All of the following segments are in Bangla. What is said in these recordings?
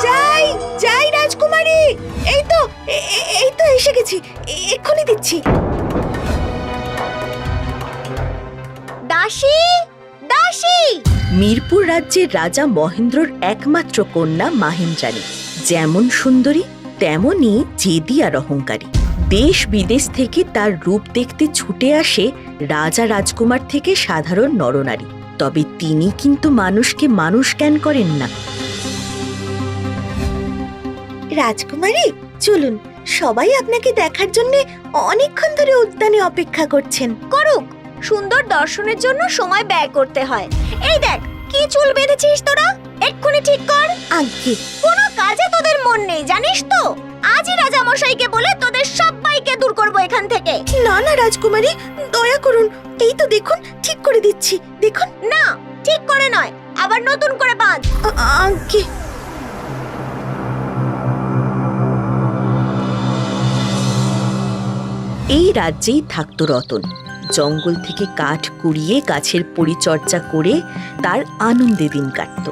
যাই যাই রাজকুমারী, এই তো এসে গেছি, এক্ষুনি দিচ্ছি। দাসী, দাসী। মিরপুর রাজ্যের রাজা মহেন্দ্রর একমাত্র কন্যা মাহেন্দ্রাণী যেমন সুন্দরী তেমনই জেদি আর অহংকারী। দেশ বিদেশ থেকে তার রূপ দেখতে ছুটে আসে রাজা রাজকুমার থেকে সাধারণ নরনারী। তবে তিনি কিন্তু মানুষকে মানুষ জ্ঞান করেন না। রাজকুমারী চলুন, সবাই আপনাকে দেখার জন্য অনেকক্ষণ ধরে উদ্যানে অপেক্ষা করছেন। করুক, সুন্দর দর্শনের জন্য সময় ব্যয় করতে হয়। এই দেখ কি চুল বেঁধেছিস তোরা, এক্ষুনি ঠিক কর। আজ্ঞে। কোনো কাজে তোদের মন নেই জানিস তো। আজই রাজা মশাইকে বলে তোদের সবাইকে দূর করব এখান থেকে। না না রাজকুমারী, দয়া করুন, এই তো দেখুন ঠিক করে দিচ্ছি, দেখুন। না, ঠিক করে নয়, আবার নতুন করে বাঁধ। আজ্ঞে। এই রাজ্যেই থাকতো রতন। জঙ্গল থেকে কাঠ কুড়িয়ে গাছের পরিচর্যা করে তার আনন্দে দিন কাটত।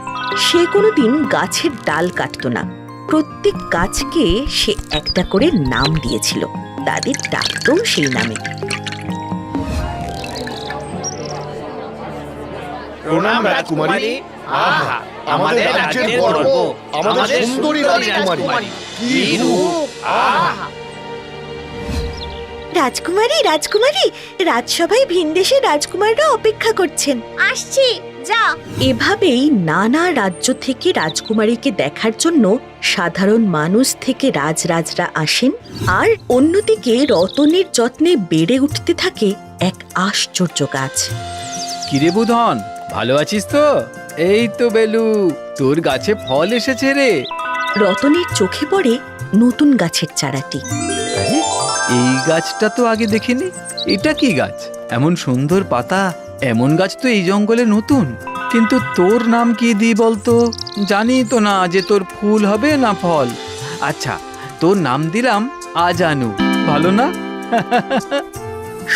সে কোনোদিন গাছের ডাল কাটতো না। প্রত্যেক গাছকে সে একটা করে নাম দিয়েছিল, তাদের ডাকতো সেই নামে। প্রণাম রাজকুমারী। আহা, আমাদের রাজ্যের গর্ব, আমাদের সুন্দরী রাজকুমারী। কি রূপ! আহা! রাজকুমারী, রাজকুমারী, রাজসভায় ভিনদেশের রাজকুমাররা অপেক্ষা করছেন। আসছি, যা। এভাবেই নানা রাজ্য থেকে রাজকুমারীকে দেখার জন্য সাধারণ মানুষ থেকে রাজরাজরা আসেন। আর অন্যদিকে রতনের যত্নে বেড়ে উঠতে থাকে এক আশ্চর্য গাছ। কিরে বুধন, ভালো আছিস তো? এই তো বেলু, তোর গাছে ফল এসেছে রে। রতনের চোখে পড়ে নতুন গাছের চারাটি। আরে, এই গাছটা তো আগে দেখিনি। এটা কি গাছ? এমন সুন্দর পাতা, এমন গাছ তো এই জঙ্গলে নতুন। কিন্তু তোর নাম কি দিই বলতো? জানি তো না যে তোর ফুল হবে না ফল। আচ্ছা, তোর নাম দিলাম আজানু, ভালো না?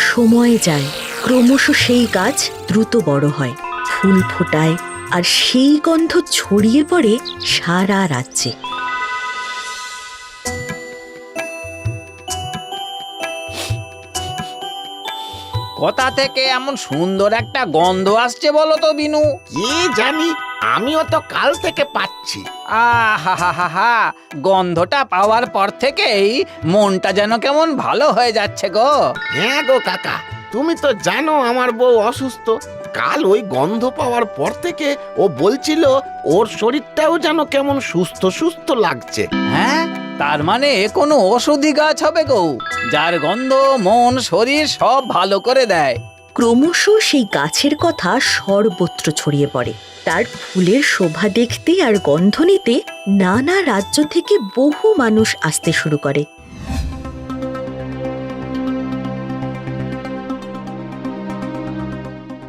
সময় যায়, ক্রমশ সেই গাছ দ্রুত বড় হয়, ফুল ফোটায়, আর সেই গন্ধ ছড়িয়ে পড়ে সারা রাজ্যে। কোথা থেকে এমন সুন্দর একটা গন্ধ আসছে বলো তো বিনু? কি জানি, আমিও তো কাল থেকে পাচ্ছি। আহা, গন্ধটা পাওয়ার পর থেকেই মনটা যেন কেমন ভালো হয়ে যাচ্ছে গো। হ্যাঁ গো কাকা, তুমি তো জানো আমার বউ অসুস্থ। কাল ওই গন্ধ পাওয়ার পর থেকে ও বলছিল ওর শরীরটাও যেন কেমন সুস্থ সুস্থ লাগছে। হ্যাঁ, তার মানে কোনো ওষুধি গাছ হবে গো, যার গন্ধ মন শরীর সব ভালো করে দেয়। ক্রমশ সেই গাছের কথা সর্বত্র ছড়িয়ে পড়ে। তার ফুলের শোভা দেখতে আর গন্ধ নিতে নানা রাজ্য থেকে বহু মানুষ আসতে শুরু করে।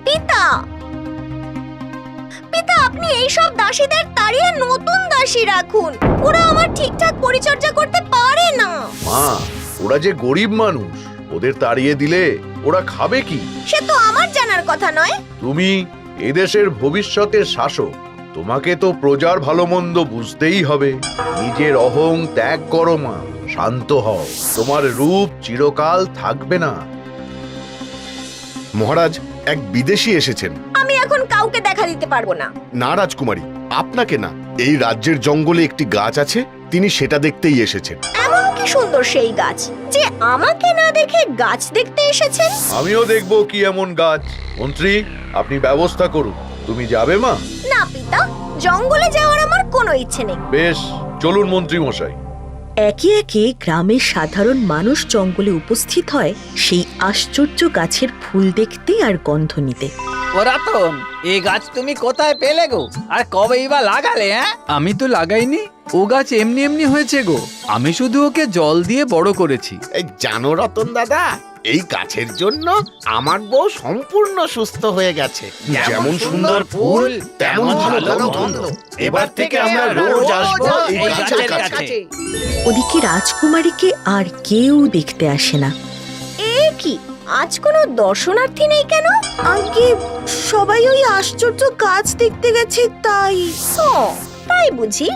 পিতা, পিতা, আপনি এই সব দাসীদের তাড়িয়ে নতুন দাসী রাখুন। ওরা আমার ঠিকঠাক পরিচর্যা করতে পারে না। মা, ওরা যে গরিব মানুষ, ওদের তাড়িয়ে দিলে ওরা খাবে কি? সে তো আমার জানার কথা নয়। তুমি এদেশের ভবিষ্যতের শাসক, তোমাকে তো প্রজার ভালো মন্দ বুঝতেই হবে। নিজের অহং ত্যাগ করো মা, শান্ত হও, তোমার রূপ চিরকাল থাকবে না। মহারাজ, এক বিদেশী এসেছেন। আমি এখন কাউকে দেখা দিতে পারবো না। না রাজকুমারী, আপনাকে না, এই রাজ্যের জঙ্গলে একটি গাছ আছে, তিনি সেটা দেখতেই এসেছেন। এমন কি সুন্দর সেই গাছ যে আমাকে না দেখে গাছ দেখতে এসেছেন? আমিও দেখবো কি এমন গাছ। মন্ত্রী, আপনি ব্যবস্থা করুন। তুমি যাবে মা? না পিতা, জঙ্গলে যাওয়ার আমার কোনো ইচ্ছে নেই। বেশ, চলুন মন্ত্রী মশাই। একে একে গ্রামের সাধারণ মানুষ জঙ্গলে উপস্থিত হয় সেই আশ্চর্য গাছের ফুল দেখতে আর গন্ধ নিতে। ও রতন, এই গাছ তুমি কোথায় পেলে গো, আর কবেই বা লাগালে? হ্যাঁ, আমি তো লাগাইনি, ও গাছ এমনি এমনি হয়েছে গো। আমি শুধু ওকে জল দিয়ে বড় করেছি। এই জানো রতন দাদা, এই গাছের জন্য আমার বউ সম্পূর্ণ সুস্থ হয়ে গেছে। যেমন সুন্দর ফুল, তেমন ভালো গন্ধ। এবার থেকে আমরা রোজ আসবো এই গাছের কাছে। ওদিকে রাজকুমারীকে আর কেউ দেখতে আসে না। এ কি, আজ কোনো দর্শনার্থী নেই কেন? আগে সবাই ওই আশ্চর্য গাছ দেখতে গেছে তাই। ও, তাই বুঝি।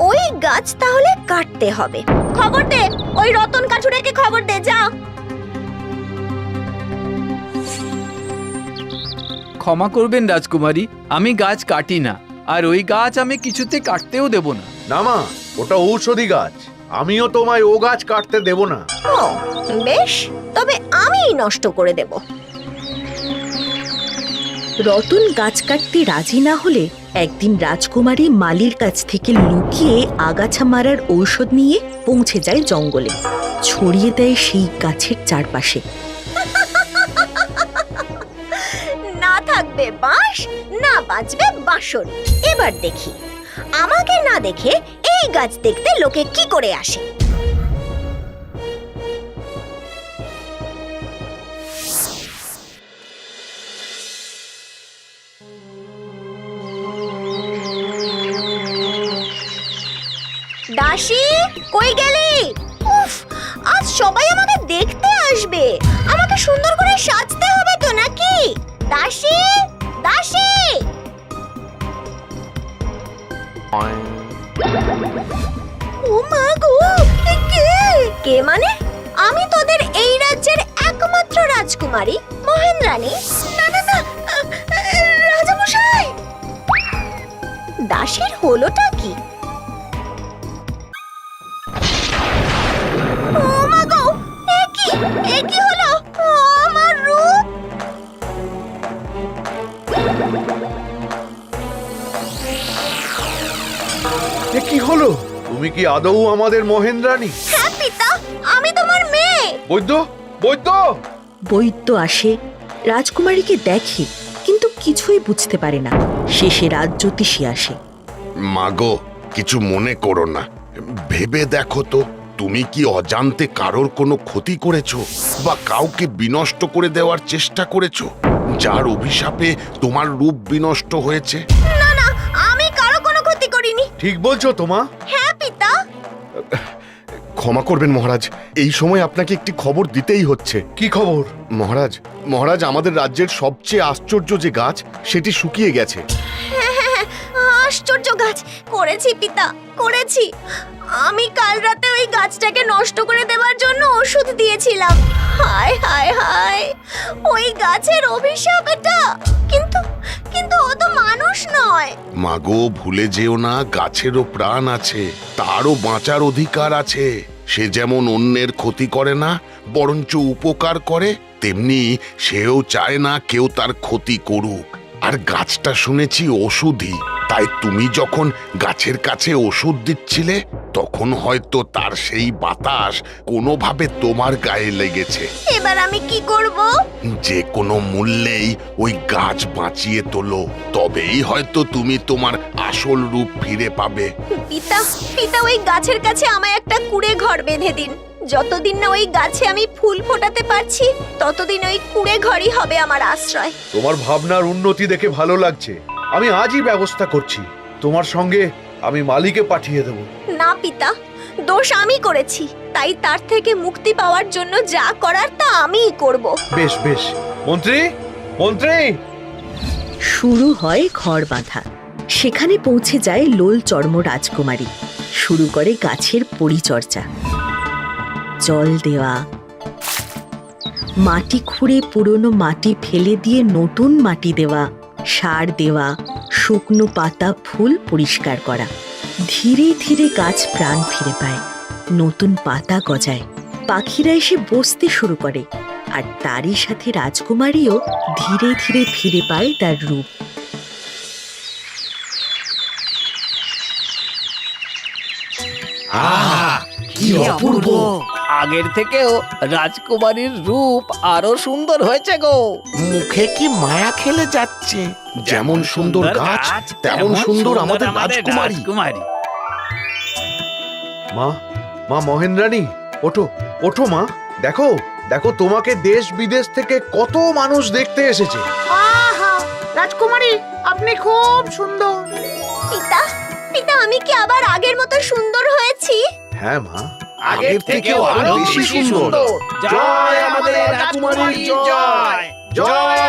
ওই গাছ তাহলে কাটতে হবে। খবর দে, ওই রতন কাঠুরেকে খবর দে, যা। ক্ষমা করবেন রাজকুমারী, আমি গাছ কাটি না, আর ওই গাছ আমি কিছুতে কাটতেও দেব না। না মা, ওটা ঔষধি গাছ। আমিও তোমায় ও গাছ কাটতে দেব না। ও বেশ, তবে আমিই নষ্ট করে দেব। রতন গাছ কাটতে রাজি না হলে একদিন রাজকুমারী মালির কাছ থেকে লুকিয়ে আগাছা মারার ঔষধ নিয়ে পৌঁছে যায় জঙ্গলে, ছড়িয়ে দেয় সেই গাছের চারপাশে। না থাকবে বাঁশ, না বাঁচবে বাঁশর। এবার দেখি আমাকে না দেখে এই গাছ দেখতে লোকে কি করে আসে। দাসী, কই গেলি? উফ, আজ সবাই আমাকে দেখতে আসবে। আমাকে সুন্দর করে সাজতে হবে তো নাকি? দাসী, দাসী! ও মা গো, এ কে? কে মানে? আমি তোদের এই রাজ্যের একমাত্র রাজকুমারী মহেন্দ্রাণী। না না না, রাজামশাই! দাসীর হলোটা কি? ও মা গো, এ কি হলো? আমার রূপ! এ কি হলো? তুমি কি আদৌ আমাদের মহেন্দ্রাণী? হ্যাঁ পিতা, আমি তোমার মেয়ে। বৈদ্য, বৈদ্য! বৈদ্য আসে, রাজকুমারীকে দেখে, কিন্তু কিছুই বুঝতে পারে না। শেষে রাজজ্যোতিষী আসে। মাগো, কিছু মনে করো না, ভেবে দেখো তো, তুমি কি অজান্তে কারোর কোনো ক্ষতি করেছো বা কাউকে বিনষ্ট করে দেওয়ার চেষ্টা করেছো, যার অভিশাপে তোমার রূপ বিনষ্ট হয়েছে? না না, আমি কারো কোনো ক্ষতি করিনি। ঠিক বলছো তোমা? হ্যাঁ পিতা। ক্ষমা করবেন মহারাজ, এই সময় আপনাকে একটি খবর দিতেই হচ্ছে। কি খবর? মহারাজ, মহারাজ, আমাদের রাজ্যের সবচেয়ে আশ্চর্য যে গাছ সেটি শুকিয়ে গেছে। আশ্চর্য গাছ! করেছি পিতা, করেছি। আমি কাল রাতে ওই গাছটাকে নষ্ট করে দেওয়ার জন্য ওষুধ দিয়েছিলাম। হায় হায় হায়, ওই গাছের অভিশাপ এটা। কিন্তু কিন্তু ও তো মানুষ নয়। মাগো, ভুলে যেও না, গাছেরও প্রাণ আছে, তারও বাঁচার অধিকার আছে। সে যেমন অন্যের ক্ষতি করে না, বরঞ্চ উপকার করে, তেমনি সেও চায় না কেউ তার ক্ষতি করুক। আর গাছটা শুনেছি ওষুধি, তাই তুমি যখন গাছের কাছে ওষুধ দিচ্ছিলে, তখন হয়তো তার সেই বাতাস কোনোভাবে তোমার গায়ে লেগেছে। এবার আমি কি করব? যে কোনো মূল্যেই ওই গাছ বাঁচিয়ে তোলো, তবেই হয়তো তুমি তোমার আসল রূপ ফিরে পাবে। পিতা, পিতা, ওই গাছের কাছে আমায় একটা কুঁড়ে ঘর বেঁধে দিন। যতদিন না ওই গাছে আমি ফুল ফোটাতে পারছি, ততদিন ওই কুঁড়ে ঘরই হবে আমার আশ্রয়। তোমার ভাবনার উন্নতি দেখে ভালো লাগছে। আমি আজই ব্যবস্থা করছি। তোমার সঙ্গে আমি মালিকে পাঠিয়ে দেব। না পিতা, দোষ আমি করেছি, তাই তার থেকে মুক্তি পাওয়ার জন্য যা করার তা আমিই করব। বেশ বেশ। মন্ত্রী, মন্ত্রী! শুরু হয় ঘর বাঁধা। সেখানে পৌঁছে যায় লোল চর্ম রাজকুমারী। শুরু করে গাছের পরিচর্যা, জল দেওয়া, মাটি খুঁড়ে পুরনো মাটি ফেলে দিয়ে নতুন মাটি দেওয়া, সার দেওয়া, শুকনো পাতা ফুল পরিষ্কার করা। ধীরে ধীরে গাছ প্রাণ ফিরে পায়, নতুন পাতা গজায়, পাখিরা এসে বসতে শুরু করে, আর তারই সাথে রাজকুমারীও ধীরে ধীরে ফিরে পায় তার রূপ। আহা, কি অপূর্ব! আগের থেকেও রাজকুমারীর রূপ আরো সুন্দর হয়েছে গো। মুখে কি মায়া খেলে যাচ্ছে। যেমন সুন্দর গাছ, তেমন সুন্দর আমাদের রাজকুমারী। মা, মা মহেন্দ্রাণী, ওঠো, ওঠো মা। দেখো, দেখো, তোমাকে দেশ বিদেশ থেকে কত মানুষ দেখতে এসেছে। আহা, রাজকুমারী, আপনি খুব সুন্দর। পিতা, পিতা, আমি কি আবার আগের মতো সুন্দর হয়েছি? হ্যাঁ মা, আগের থেকেও আরো বেশি সুন্দর। জয় আমাদের রাজকুমারীর জয়! জয়